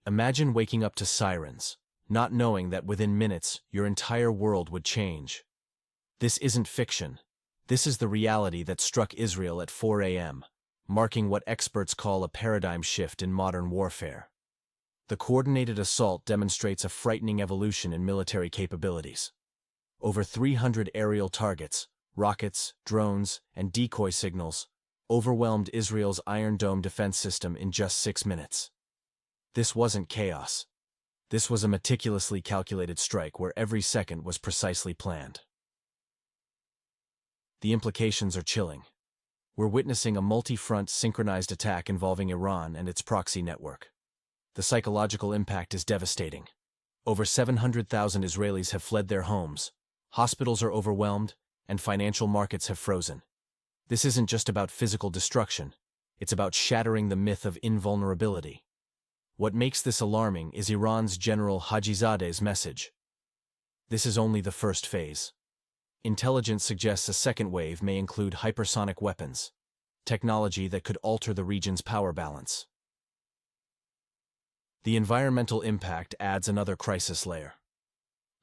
Imagine waking up to sirens, not knowing that within minutes your entire world would change. This isn't fiction. This is the reality that struck Israel at 4 a.m., marking what experts call a paradigm shift in modern warfare. The coordinated assault demonstrates a frightening evolution in military capabilities. Over 300 aerial targets, rockets, drones, and decoy signals overwhelmed Israel's Iron Dome defense system in just 6 minutes. This wasn't chaos. This was a meticulously calculated strike where every second was precisely planned. The implications are chilling. We're witnessing a multi-front synchronized attack involving Iran and its proxy network. The psychological impact is devastating. Over 700,000 Israelis have fled their homes, hospitals are overwhelmed, and financial markets have frozen. This isn't just about physical destruction, it's about shattering the myth of invulnerability. What makes this alarming is Iran's General Hajizadeh's message. This is only the first phase. Intelligence suggests a second wave may include hypersonic weapons, technology that could alter the region's power balance. The environmental impact adds another crisis layer.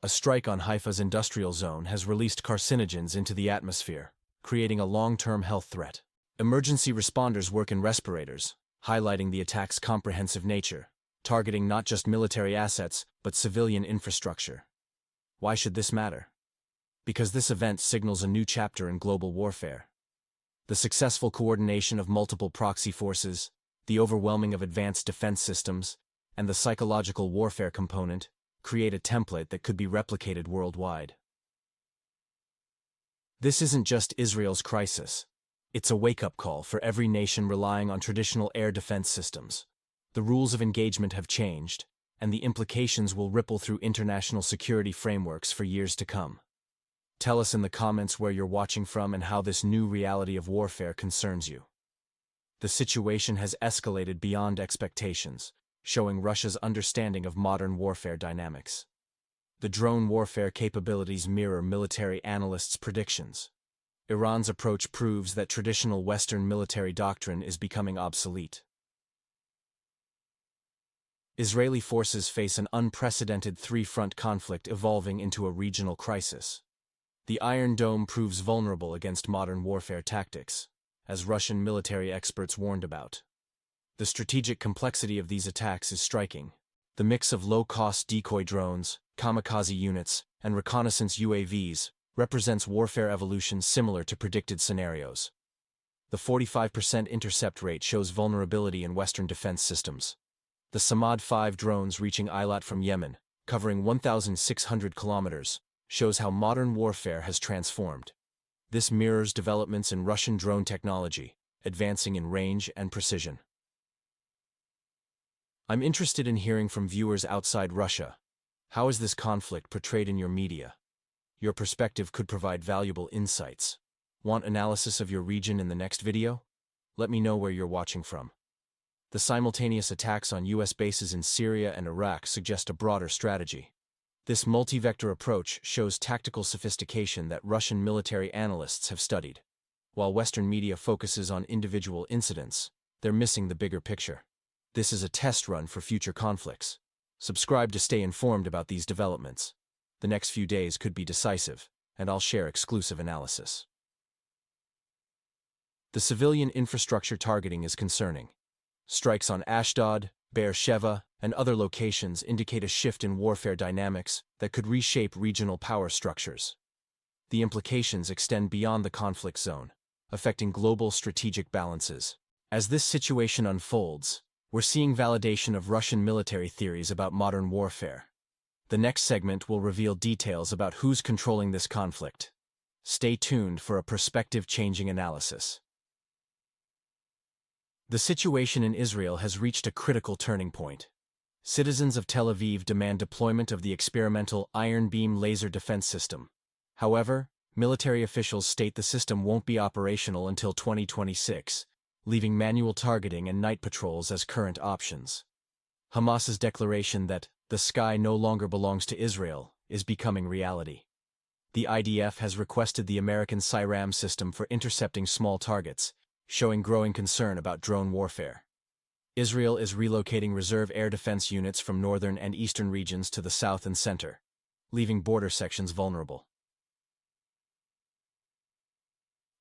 A strike on Haifa's industrial zone has released carcinogens into the atmosphere, creating a long-term health threat. Emergency responders work in respirators, highlighting the attack's comprehensive nature, targeting not just military assets, but civilian infrastructure. Why should this matter? Because this event signals a new chapter in global warfare. The successful coordination of multiple proxy forces, the overwhelming of advanced defense systems, and the psychological warfare component create a template that could be replicated worldwide. This isn't just Israel's crisis. It's a wake-up call for every nation relying on traditional air defense systems. The rules of engagement have changed, and the implications will ripple through international security frameworks for years to come. Tell us in the comments where you're watching from and how this new reality of warfare concerns you. The situation has escalated beyond expectations, showing Russia's understanding of modern warfare dynamics. The drone warfare capabilities mirror military analysts' predictions. Iran's approach proves that traditional Western military doctrine is becoming obsolete. Israeli forces face an unprecedented three-front conflict evolving into a regional crisis. The Iron Dome proves vulnerable against modern warfare tactics, as Russian military experts warned about. The strategic complexity of these attacks is striking. The mix of low-cost decoy drones, kamikaze units, and reconnaissance UAVs represents warfare evolution similar to predicted scenarios. The 45% intercept rate shows vulnerability in Western defense systems. The Samad-5 drones reaching Eilat from Yemen, covering 1,600 kilometers, shows how modern warfare has transformed. This mirrors developments in Russian drone technology, advancing in range and precision. I'm interested in hearing from viewers outside Russia. How is this conflict portrayed in your media? Your perspective could provide valuable insights. Want analysis of your region in the next video? Let me know where you're watching from. The simultaneous attacks on U.S. bases in Syria and Iraq suggest a broader strategy. This multi-vector approach shows tactical sophistication that Russian military analysts have studied. While Western media focuses on individual incidents, they're missing the bigger picture. This is a test run for future conflicts. Subscribe to stay informed about these developments. The next few days could be decisive, and I'll share exclusive analysis. The civilian infrastructure targeting is concerning. Strikes on Ashdod, Beersheva, and other locations indicate a shift in warfare dynamics that could reshape regional power structures. The implications extend beyond the conflict zone, affecting global strategic balances. As this situation unfolds, we're seeing validation of Russian military theories about modern warfare. The next segment will reveal details about who's controlling this conflict. Stay tuned for a perspective-changing analysis. The situation in Israel has reached a critical turning point. Citizens of Tel Aviv demand deployment of the experimental Iron Beam laser defense system. However, military officials state the system won't be operational until 2026, leaving manual targeting and night patrols as current options. Hamas's declaration that the sky no longer belongs to Israel is becoming reality. The IDF has requested the American SIRAM system for intercepting small targets, showing growing concern about drone warfare. Israel is relocating reserve air defense units from northern and eastern regions to the south and center, leaving border sections vulnerable.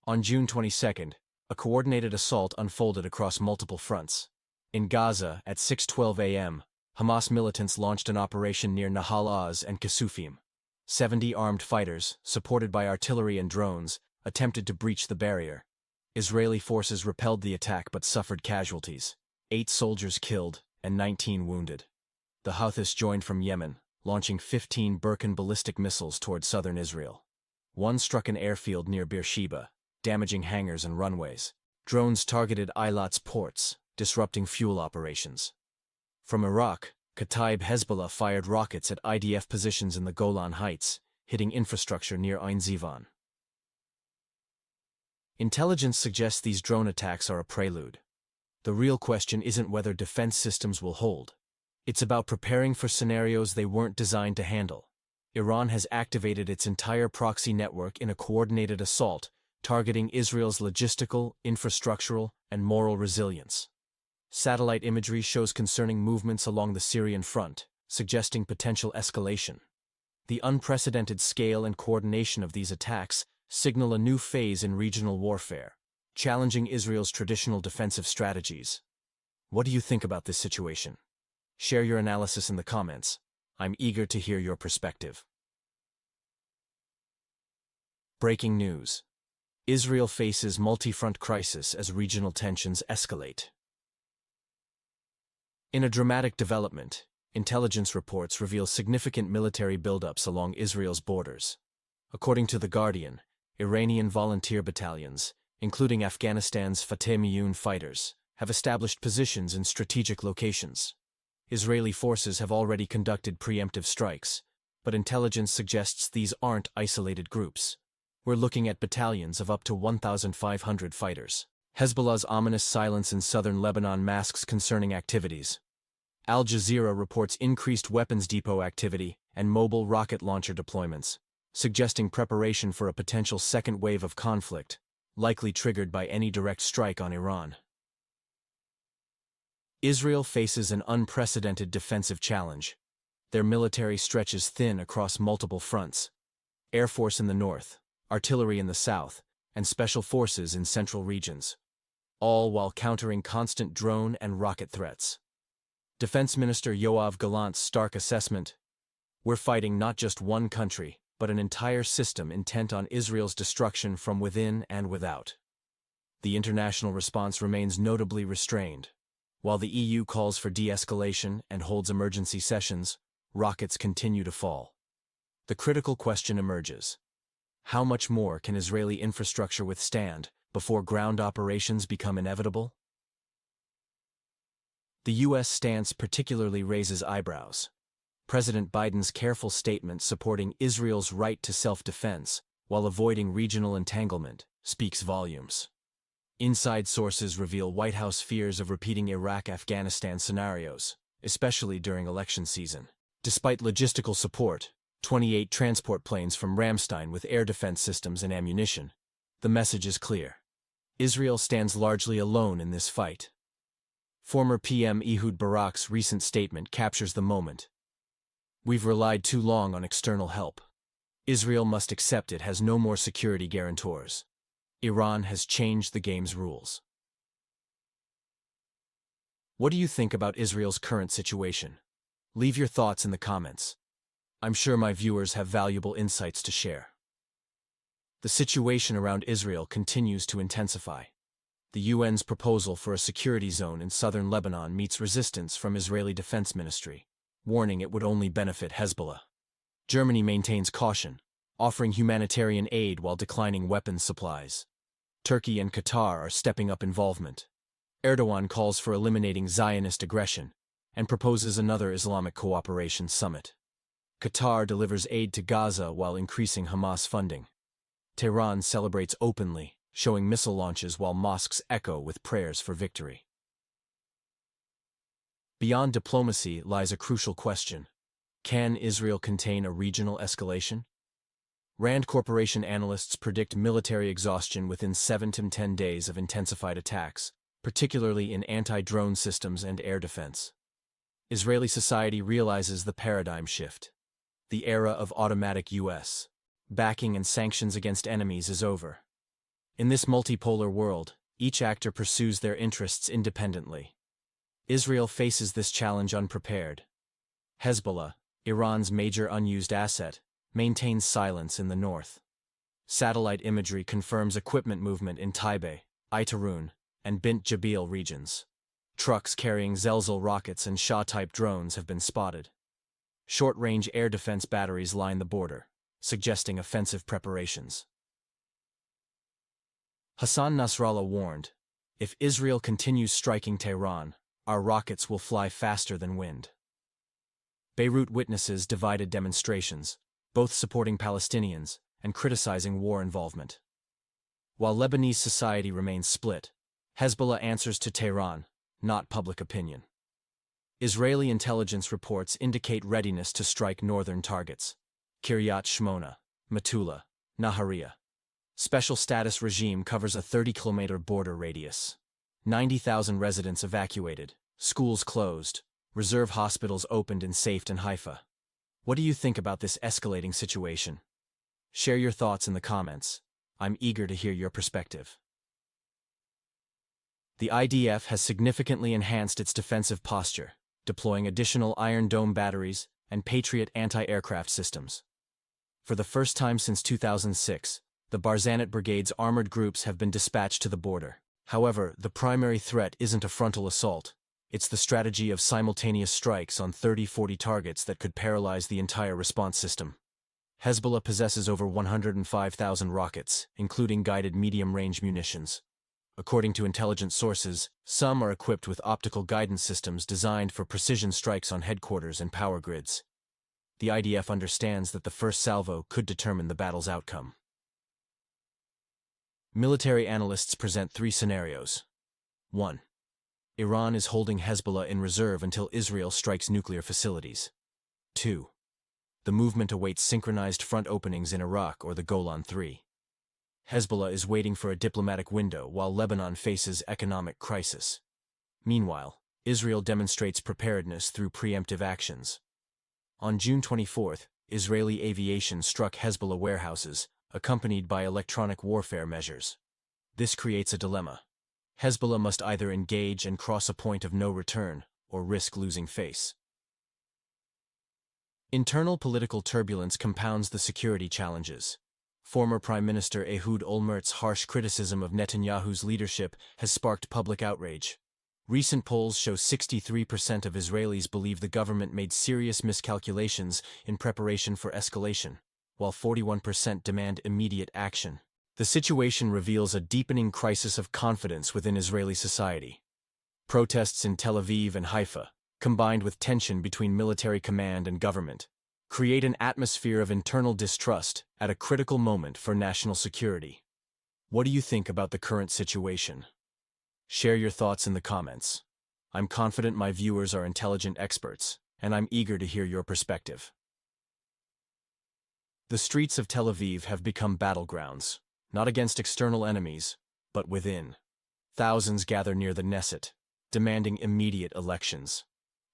On June 22, a coordinated assault unfolded across multiple fronts. In Gaza, at 6:12 a.m., Hamas militants launched an operation near Nahal Oz and Kasufim. 70 armed fighters, supported by artillery and drones, attempted to breach the barrier. Israeli forces repelled the attack but suffered casualties. 8 soldiers killed and 19 wounded. The Houthis joined from Yemen, launching 15 Birkin ballistic missiles toward southern Israel. One struck an airfield near Beersheba, damaging hangars and runways. Drones targeted Eilat's ports, disrupting fuel operations. From Iraq, Kataib Hezbollah fired rockets at IDF positions in the Golan Heights, hitting infrastructure near Ein Zivan. Intelligence suggests these drone attacks are a prelude. The real question isn't whether defense systems will hold. It's about preparing for scenarios they weren't designed to handle. Iran has activated its entire proxy network in a coordinated assault, targeting Israel's logistical, infrastructural, and moral resilience. Satellite imagery shows concerning movements along the Syrian front, suggesting potential escalation. The unprecedented scale and coordination of these attacks signal a new phase in regional warfare, challenging Israel's traditional defensive strategies. What do you think about this situation? Share your analysis in the comments. I'm eager to hear your perspective. Breaking news. Israel faces multi-front crisis as regional tensions escalate. In a dramatic development, intelligence reports reveal significant military buildups along Israel's borders. According to The Guardian, Iranian volunteer battalions, including Afghanistan's Fateh Miyun fighters, have established positions in strategic locations. Israeli forces have already conducted preemptive strikes, but intelligence suggests these aren't isolated groups. We're looking at battalions of up to 1,500 fighters. Hezbollah's ominous silence in southern Lebanon masks concerning activities. Al Jazeera reports increased weapons depot activity and mobile rocket launcher deployments, suggesting preparation for a potential second wave of conflict, likely triggered by any direct strike on Iran. Israel faces an unprecedented defensive challenge. Their military stretches thin across multiple fronts. Air Force in the north, artillery in the south, and special forces in central regions, all while countering constant drone and rocket threats. Defense Minister Yoav Gallant's stark assessment: "We're fighting not just one country, but an entire system intent on Israel's destruction from within and without." The international response remains notably restrained. While the EU calls for de-escalation and holds emergency sessions, rockets continue to fall. The critical question emerges: how much more can Israeli infrastructure withstand before ground operations become inevitable? The U.S. stance particularly raises eyebrows. President Biden's careful statement supporting Israel's right to self-defense while avoiding regional entanglement speaks volumes. Inside sources reveal White House fears of repeating Iraq-Afghanistan scenarios, especially during election season. Despite logistical support, 28 transport planes from Ramstein with air defense systems and ammunition, the message is clear. Israel stands largely alone in this fight. Former PM Ehud Barak's recent statement captures the moment. "We've relied too long on external help. Israel must accept it has no more security guarantors. Iran has changed the game's rules." What do you think about Israel's current situation? Leave your thoughts in the comments. I'm sure my viewers have valuable insights to share. The situation around Israel continues to intensify. The UN's proposal for a security zone in southern Lebanon meets resistance from Israeli Defense Ministry, warning it would only benefit Hezbollah. Germany maintains caution, offering humanitarian aid while declining weapons supplies. Turkey and Qatar are stepping up involvement. Erdogan calls for eliminating Zionist aggression and proposes another Islamic cooperation summit. Qatar delivers aid to Gaza while increasing Hamas funding. Tehran celebrates openly, showing missile launches while mosques echo with prayers for victory. Beyond diplomacy lies a crucial question: can Israel contain a regional escalation? Rand Corporation analysts predict military exhaustion within 7 to 10 days of intensified attacks, particularly in anti-drone systems and air defense. Israeli society realizes the paradigm shift. The era of automatic U.S. backing and sanctions against enemies is over. In this multipolar world, each actor pursues their interests independently. Israel faces this challenge unprepared. Hezbollah, Iran's major unused asset, maintains silence in the north. Satellite imagery confirms equipment movement in Taibeh, Itarun, and Bint Jabal regions. Trucks carrying Zelzal rockets and Shah-type drones have been spotted. Short-range air defense batteries line the border, suggesting offensive preparations. Hassan Nasrallah warned, "If Israel continues striking Tehran, our rockets will fly faster than wind." Beirut witnesses divided demonstrations, both supporting Palestinians and criticizing war involvement. While Lebanese society remains split, Hezbollah answers to Tehran, not public opinion. Israeli intelligence reports indicate readiness to strike northern targets: Kiryat Shmona, Metula, Nahariya. Special status regime covers a 30-kilometer border radius. 90,000 residents evacuated, schools closed, reserve hospitals opened in Safed and Haifa. What do you think about this escalating situation? Share your thoughts in the comments. I'm eager to hear your perspective. The IDF has significantly enhanced its defensive posture, deploying additional Iron Dome batteries and Patriot anti-aircraft systems. For the first time since 2006, the Barzanat Brigade's armored groups have been dispatched to the border. However, the primary threat isn't a frontal assault. It's the strategy of simultaneous strikes on 30-40 targets that could paralyze the entire response system. Hezbollah possesses over 105,000 rockets, including guided medium-range munitions. According to intelligence sources, some are equipped with optical guidance systems designed for precision strikes on headquarters and power grids. The IDF understands that the first salvo could determine the battle's outcome. Military analysts present three scenarios. 1. Iran is holding Hezbollah in reserve until Israel strikes nuclear facilities. 2. The movement awaits synchronized front openings in Iraq or the Golan 3. Hezbollah is waiting for a diplomatic window while Lebanon faces economic crisis. Meanwhile, Israel demonstrates preparedness through preemptive actions. On June 24, Israeli aviation struck Hezbollah warehouses, accompanied by electronic warfare measures. This creates a dilemma. Hezbollah must either engage and cross a point of no return, or risk losing face. Internal political turbulence compounds the security challenges. Former Prime Minister Ehud Olmert's harsh criticism of Netanyahu's leadership has sparked public outrage. Recent polls show 63% of Israelis believe the government made serious miscalculations in preparation for escalation, while 41% demand immediate action. The situation reveals a deepening crisis of confidence within Israeli society. Protests in Tel Aviv and Haifa, combined with tension between military command and government, create an atmosphere of internal distrust at a critical moment for national security. What do you think about the current situation? Share your thoughts in the comments. I'm confident my viewers are intelligent experts, and I'm eager to hear your perspective. The streets of Tel Aviv have become battlegrounds, not against external enemies, but within. Thousands gather near the Knesset, demanding immediate elections.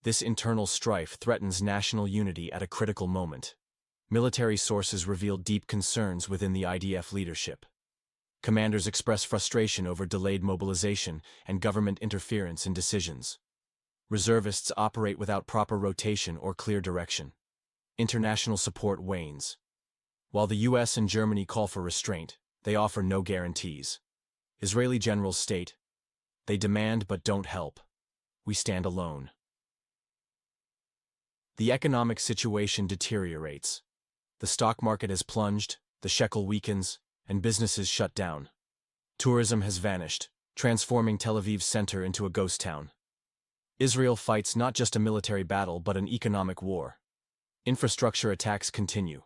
This internal strife threatens national unity at a critical moment. Military sources reveal deep concerns within the IDF leadership. Commanders express frustration over delayed mobilization and government interference in decisions. Reservists operate without proper rotation or clear direction. International support wanes. While the US and Germany call for restraint, they offer no guarantees. Israeli generals state, "They demand but don't help. We stand alone." The economic situation deteriorates. The stock market has plunged, the shekel weakens, and businesses shut down. Tourism has vanished, transforming Tel Aviv's center into a ghost town. Israel fights not just a military battle but an economic war. Infrastructure attacks continue.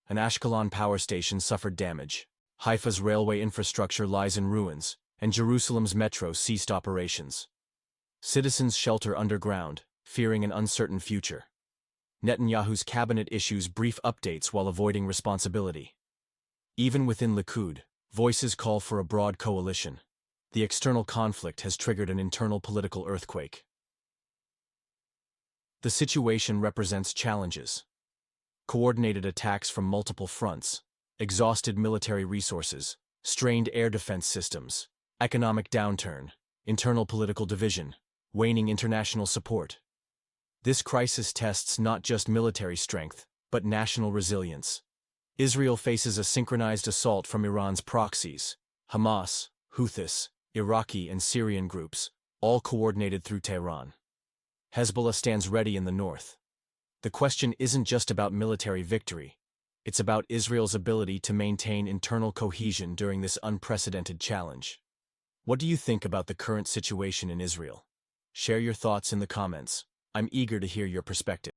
An Ashkelon power station suffered damage. Haifa's railway infrastructure lies in ruins, and Jerusalem's metro ceased operations. Citizens shelter underground, fearing an uncertain future. Netanyahu's cabinet issues brief updates while avoiding responsibility. Even within Likud, voices call for a broad coalition. The external conflict has triggered an internal political earthquake. The situation represents challenges: coordinated attacks from multiple fronts, exhausted military resources, strained air defense systems, economic downturn, internal political division, waning international support. This crisis tests not just military strength, but national resilience. Israel faces a synchronized assault from Iran's proxies: Hamas, Houthis, Iraqi and Syrian groups, all coordinated through Tehran. Hezbollah stands ready in the north. The question isn't just about military victory. It's about Israel's ability to maintain internal cohesion during this unprecedented challenge. What do you think about the current situation in Israel? Share your thoughts in the comments. I'm eager to hear your perspective.